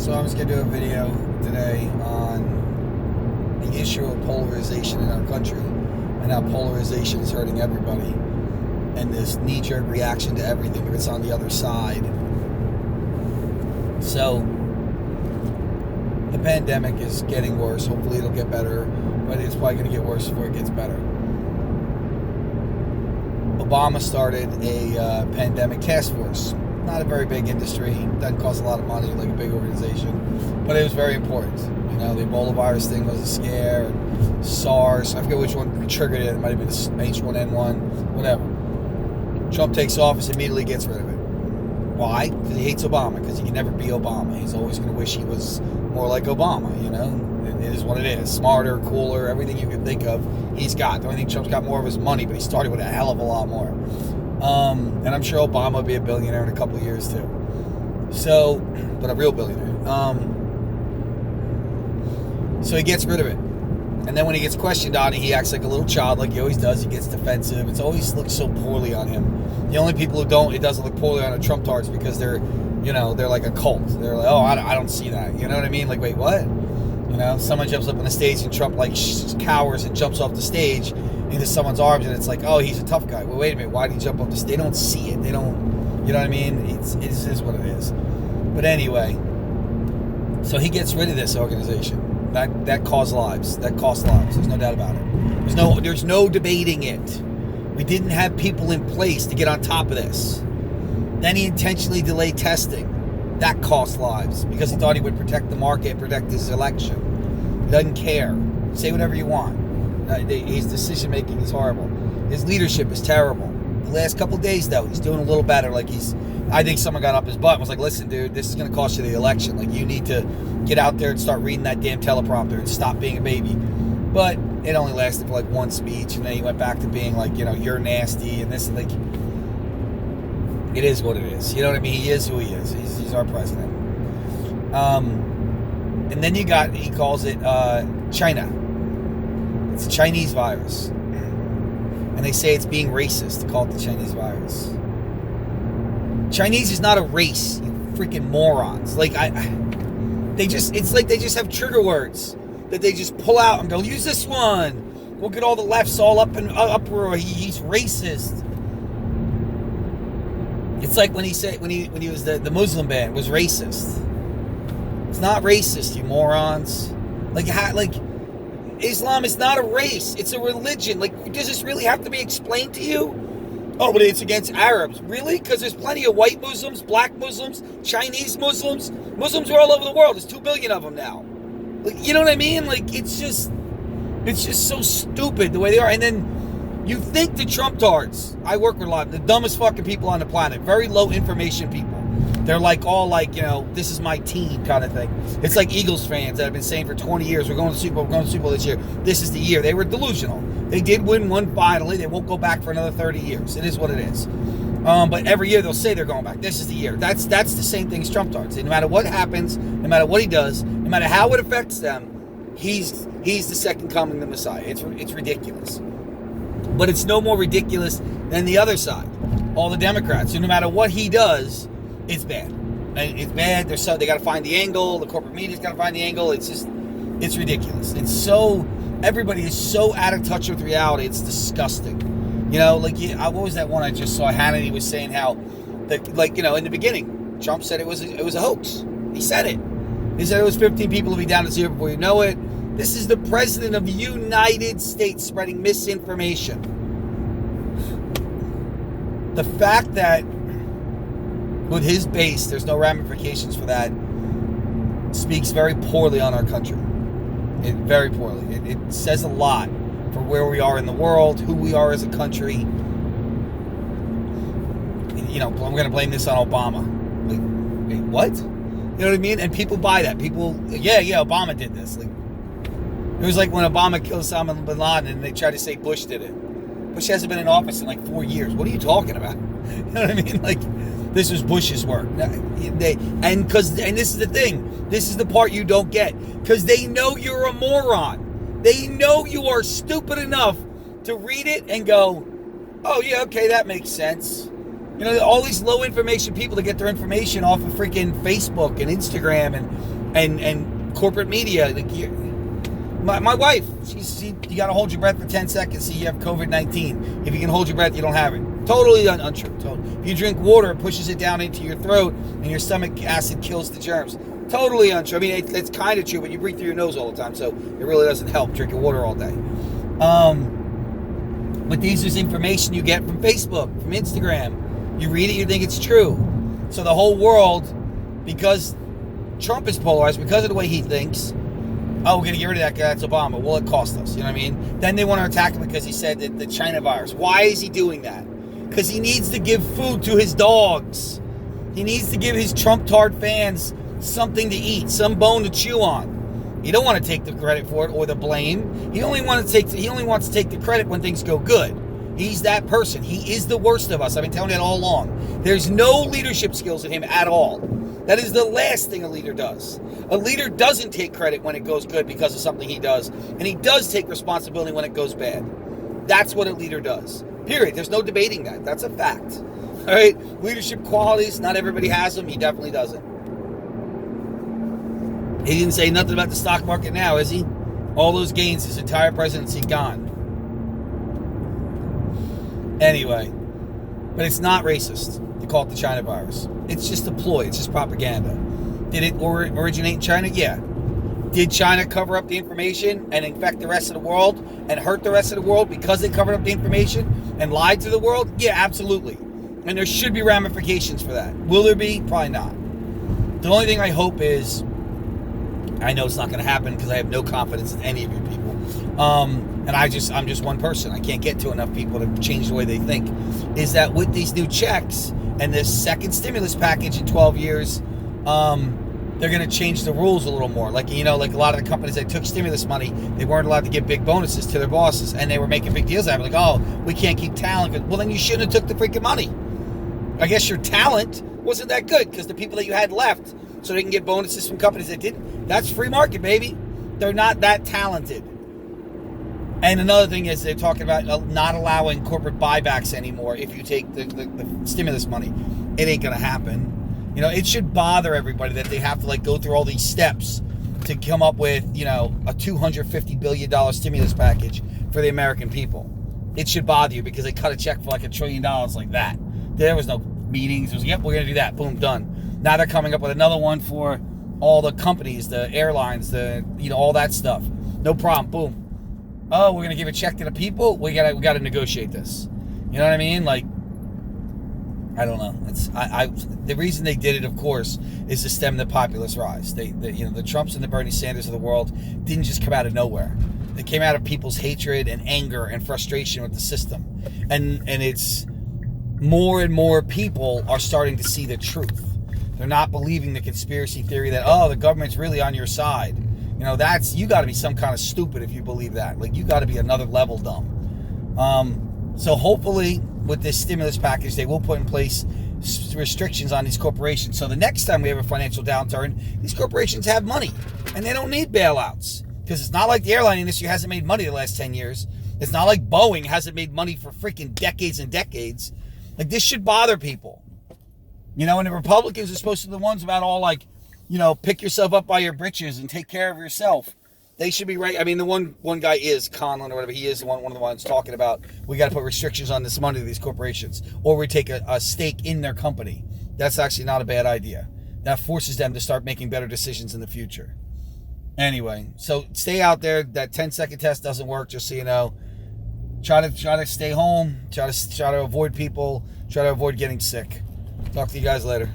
So I was going to do a video today on the issue of polarization in our country and how polarization is hurting everybody and this knee-jerk reaction to everything if it's on the other side. So the pandemic is getting worse. Hopefully it'll get better, but it's probably going to get worse before it gets better. Obama started a pandemic task force. Not a very big industry, doesn't cost a lot of money like a big organization, but it was very important. You know, the Ebola virus thing was a scare, and SARS, I forget which one triggered it, it might have been H1N1, whatever. Trump takes office, immediately gets rid of it. Why? Because he hates Obama, because he can never be Obama. He's always going to wish he was more like Obama, you know? It is what it is. Smarter, cooler, everything you can think of, he's got. The only thing Trump's got more of his money, but he started with a hell of a lot more. And I'm sure Obama will be a billionaire in a couple of years too. So, but a real billionaire. So he gets rid of it. And then when he gets questioned on it, he acts like a little child, like he always does. He gets defensive. It's always looked so poorly on him. The only people who it doesn't look poorly on are Trump tards because they're like a cult. They're like, oh, I don't see that. You know what I mean? Like, wait, what? You know, someone jumps up on the stage and Trump like cowers and jumps off the stage into someone's arms, and it's like, oh, he's a tough guy. Well, wait a minute, why did he jump off the stage? They don't see it. They don't, you know what I mean? It is what it is. But anyway, so he gets rid of this organization. That costs lives. That costs lives. There's no doubt about it. There's no debating it. We didn't have people in place to get on top of this. Then he intentionally delayed testing. That cost lives because he thought he would protect the market, protect his election. He doesn't care. Say whatever you want. His decision-making is horrible. His leadership is terrible. The last couple of days, though, he's doing a little better. I think someone got up his butt and was like, listen, dude, this is going to cost you the election. Like, you need to get out there and start reading that damn teleprompter and stop being a baby. But it only lasted for, one speech, and then he went back to being like, you're nasty, and this, like, it is what it is. You know what I mean? He is who he is. He's our president. And then he calls it China. It's a Chinese virus. And they say it's being racist to call it the Chinese virus. Chinese is not a race, you freaking morons. It's like they just have trigger words that they just pull out and go, use this one. We'll get all the lefts all up in uproar. He's racist. It's like when he was the Muslim ban was racist. It's not racist, you morons. Islam is not a race. It's a religion. Does this really have to be explained to you? Oh, but it's against Arabs. Really? Because there's plenty of white Muslims, black Muslims, Chinese Muslims. Muslims are all over the world. There's 2 billion of them now. You know what I mean? It's just so stupid the way they are. And then you think the Trump tards. I work with a lot of the dumbest fucking people on the planet. Very low information people. They're this is my team kind of thing. It's like Eagles fans that have been saying for 20 years, we're going to the Super Bowl this year. This is the year. They were delusional. They did win one finally. They won't go back for another 30 years. It is what it is. But every year they'll say they're going back. This is the year. That's the same thing as Trump tards. No matter what happens, no matter what he does, no matter how it affects them, he's the second coming, the Messiah. It's ridiculous. But it's no more ridiculous than the other side. All the Democrats. So no matter what he does, it's bad. It's bad. They got to find the angle. The corporate media's got to find the angle. It's ridiculous. Everybody is so out of touch with reality. It's disgusting. What was that one I just saw? Hannity was saying how, in the beginning, Trump said it was a hoax. He said it. He said it was 15 people will be down to zero before you know it. This is the president of the United States spreading misinformation. The fact that with his base, there's no ramifications for that, speaks very poorly on our country. Very poorly. It says a lot for where we are in the world, who we are as a country. I'm going to blame this on Obama. Wait, what? You know what I mean? And people buy that. People, yeah, Obama did this. It was like when Obama killed Osama bin Laden and they tried to say Bush did it. Bush hasn't been in office in 4 years. What are you talking about? You know what I mean? This was Bush's work. And this is the thing. This is the part you don't get. Because they know you're a moron. They know you are stupid enough to read it and go, oh, yeah, okay, that makes sense. all these low information people that get their information off of freaking Facebook and Instagram and corporate media. Like my wife, you got to hold your breath for 10 seconds so you have COVID-19. If you can hold your breath, you don't have it. Totally untrue. Totally. If you drink water, it pushes it down into your throat, and your stomach acid kills the germs. Totally untrue. I mean, it's kind of true, but you breathe through your nose all the time, so it really doesn't help drinking water all day. But these is information you get from Facebook, from Instagram. You read it, you think it's true. So the whole world, because Trump is polarized, because of the way he thinks, we're going to get rid of that guy, that's Obama. Will it cost us? You know what I mean? Then they want to attack him because he said that the China virus. Why is he doing that? Because he needs to give food to his dogs. He needs to give his Trump-tard fans something to eat, some bone to chew on. He don't want to take the credit for it or the blame. He only wants to take the credit when things go good. He's that person. He is the worst of us. I've been telling you that all along. There's no leadership skills in him at all. That is the last thing a leader does. A leader doesn't take credit when it goes good because of something he does, and he does take responsibility when it goes bad. That's what a leader does. Period. There's no debating that. That's a fact. All right? Leadership qualities, not everybody has them. He definitely doesn't. He didn't say nothing about the stock market now, is he? All those gains, his entire presidency gone. Anyway, but it's not racist to call it the China virus. It's just a ploy. It's just propaganda. Did it originate in China? Yeah. Did China cover up the information and infect the rest of the world and hurt the rest of the world because they covered up the information and lied to the world? Yeah, absolutely. And there should be ramifications for that. Will there be? Probably not. The only thing I hope is, I know it's not going to happen because I have no confidence in any of you people. And I'm just one person. I can't get to enough people to change the way they think. Is that with these new checks and this second stimulus package in 12 years, they're going to change the rules a little more. Like a lot of the companies that took stimulus money, they weren't allowed to give big bonuses to their bosses, and they were making big deals out of it. Like, we can't keep talent. Well, then you shouldn't have took the freaking money. I guess your talent wasn't that good because the people that you had left, so they can get bonuses from companies that didn't. That's free market, baby. They're not that talented. And another thing is they're talking about not allowing corporate buybacks anymore if you take the stimulus money. It ain't going to happen. It should bother everybody that they have to go through all these steps to come up with, a $250 billion stimulus package for the American people. It should bother you because they cut a check for $1 trillion like that. There was no meetings. It was, yep, we're going to do that. Boom, done. Now they're coming up with another one for all the companies, the airlines, all that stuff. No problem. Boom. Oh, we're going to give a check to the people? We got to negotiate this. You know what I mean? I don't know. The reason they did it, of course, is to stem the populist rise. The Trumps and the Bernie Sanders of the world didn't just come out of nowhere. They came out of people's hatred and anger and frustration with the system. And it's more and more people are starting to see the truth. They're not believing the conspiracy theory that, the government's really on your side. You got to be some kind of stupid if you believe that. You got to be another level dumb. So hopefully with this stimulus package, they will put in place restrictions on these corporations. So the next time we have a financial downturn, these corporations have money and they don't need bailouts, because it's not like the airline industry hasn't made money the last 10 years. It's not like Boeing hasn't made money for freaking decades and decades. This should bother people. And the Republicans are supposed to be the ones about all pick yourself up by your britches and take care of yourself. They should be right. I mean, the one guy is Conlon or whatever. He is one of the ones talking about we got to put restrictions on this money to these corporations, or we take a stake in their company. That's actually not a bad idea. That forces them to start making better decisions in the future. Anyway, so stay out there. That 10-second test doesn't work, just so you know. Try to stay home. Try to avoid people. Try to avoid getting sick. Talk to you guys later.